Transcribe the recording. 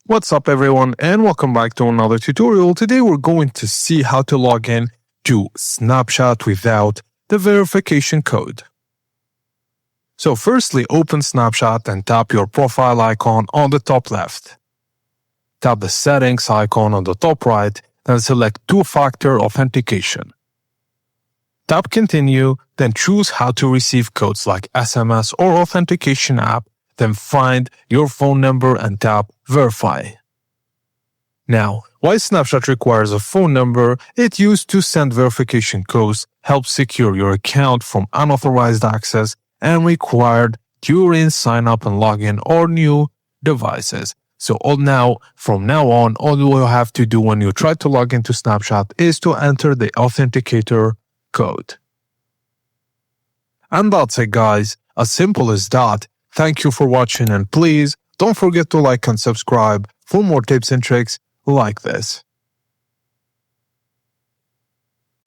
What's up everyone and welcome back to another tutorial. Today we're going to see how to log in to Snapchat without the verification code. So firstly, open Snapchat and tap your profile icon on the top left. Tap the settings icon on the top right, then select two-factor authentication. Tap continue, then choose how to receive codes like SMS or authentication app, then find your phone number and tap verify. Now, why Snapchat requires a phone number? It used to send verification codes, help secure your account from unauthorized access, and required during sign up and login or new devices. So from now on, all you will have to do when you try to log into Snapchat is to enter the authenticator code. And that's it guys, as simple as that. Thank you for watching and please don't forget to like and subscribe for more tips and tricks like this.